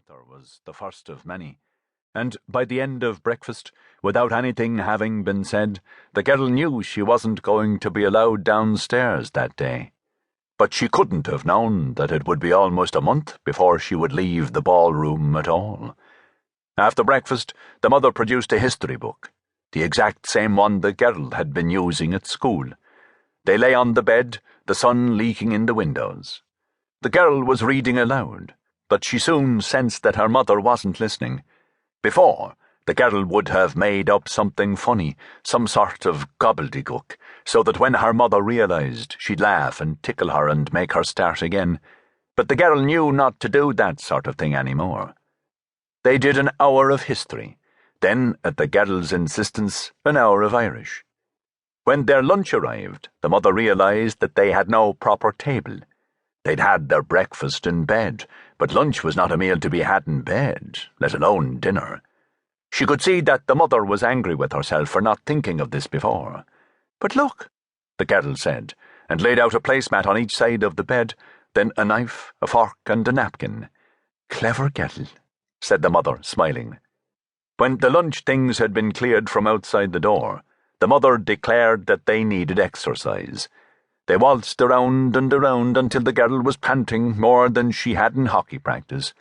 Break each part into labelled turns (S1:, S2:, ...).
S1: Narrator was the first of many, and by the end of breakfast, without anything having been said, the girl knew she wasn't going to be allowed downstairs that day. But she couldn't have known that it would be almost a month before she would leave the ballroom at all. After breakfast, the mother produced a history book, the exact same one the girl had been using at school. They lay on the bed, the sun leaking in the windows. The girl was reading aloud, but she soon sensed that her mother wasn't listening. Before, the girl would have made up something funny, some sort of gobbledygook, so that when her mother realized, she'd laugh and tickle her and make her start again. But the girl knew not to do that sort of thing anymore. They did an hour of history, then, at the girl's insistence, an hour of Irish. When their lunch arrived, the mother realized that they had no proper table. They'd had their breakfast in bed, but lunch was not a meal to be had in bed, let alone dinner. She could see that the mother was angry with herself for not thinking of this before. "But look," the girl said, and laid out a placemat on each side of the bed, then a knife, a fork, and a napkin. "Clever girl," said the mother, smiling. When the lunch things had been cleared from outside the door, the mother declared that they needed exercise. They waltzed around and around until the girl was panting more than she had in hockey practice.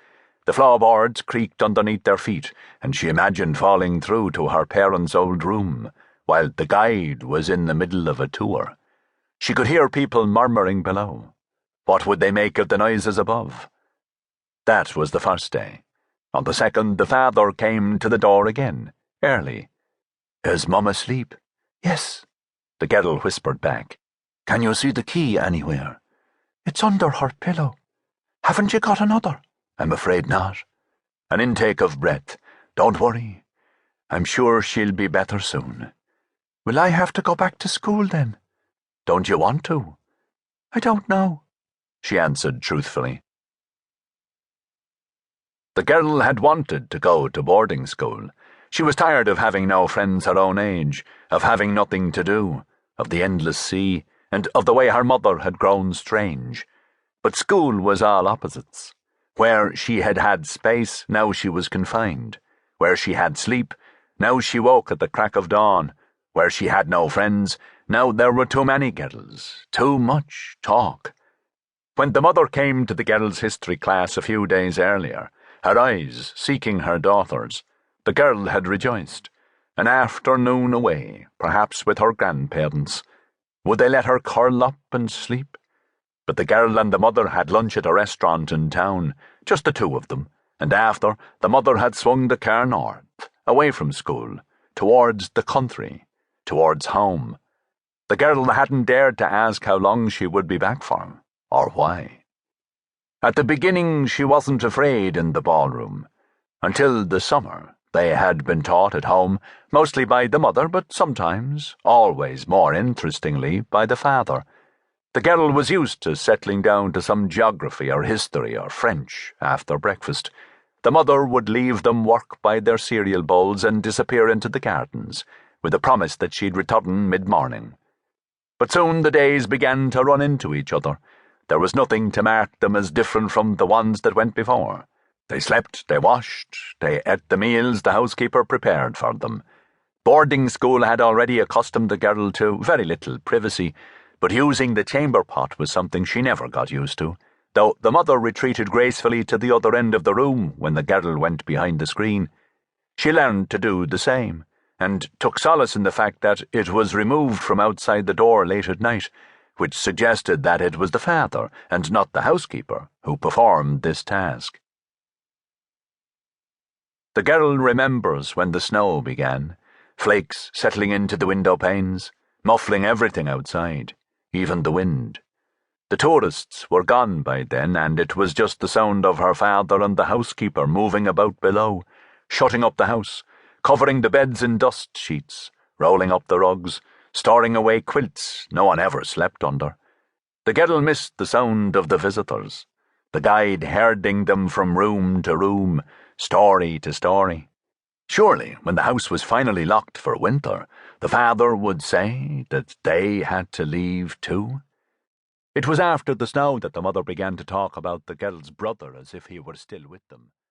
S1: The floorboards creaked underneath their feet, and she imagined falling through to her parents' old room, while the guide was in the middle of a tour. She could hear people murmuring below. What would they make of the noises above? That was the first day. On the second, the father came to the door again, early. "Is Mum asleep?" "Yes," the girl whispered back. "Can you see the key anywhere?" "It's under her pillow. Haven't you got another?" "I'm afraid not." An intake of breath. "Don't worry. I'm sure she'll be better soon." "Will I have to go back to school then?" "Don't you want to?" "I don't know," she answered truthfully. The girl had wanted to go to boarding school. She was tired of having no friends her own age, of having nothing to do, of the endless sea, and of the way her mother had grown strange. But school was all opposites. Where she had had space, now she was confined. Where she had sleep, now she woke at the crack of dawn. Where she had no friends, now there were too many girls, too much talk. When the mother came to the girls' history class a few days earlier, her eyes seeking her daughter's, the girl had rejoiced. An afternoon away, perhaps with her grandparents. Would they let her curl up and sleep? But the girl and the mother had lunch at a restaurant in town, just the two of them, and after, the mother had swung the car north, away from school, towards the country, towards home. The girl hadn't dared to ask how long she would be back for, or why. At the beginning, she wasn't afraid in the ballroom. Until the summer, they had been taught at home, mostly by the mother, but sometimes, always more interestingly, by the father. The girl was used to settling down to some geography or history or French after breakfast. The mother would leave them work by their cereal bowls and disappear into the gardens, with a promise that she'd return mid-morning. But soon the days began to run into each other. There was nothing to mark them as different from the ones that went before. They slept, they washed, they ate the meals the housekeeper prepared for them. Boarding school had already accustomed the girl to very little privacy, but using the chamber pot was something she never got used to, though the mother retreated gracefully to the other end of the room when the girl went behind the screen. She learned to do the same, and took solace in the fact that it was removed from outside the door late at night, which suggested that it was the father, and not the housekeeper, who performed this task. The girl remembers when the snow began, flakes settling into the window panes, muffling everything outside, even the wind. The tourists were gone by then, and it was just the sound of her father and the housekeeper moving about below, shutting up the house, covering the beds in dust sheets, rolling up the rugs, storing away quilts no one ever slept under. The girl missed the sound of the visitors, the guide herding them from room to room, story to story. Surely, when the house was finally locked for winter, the father would say that they had to leave too. It was after the snow that the mother began to talk about the girl's brother as if he were still with them.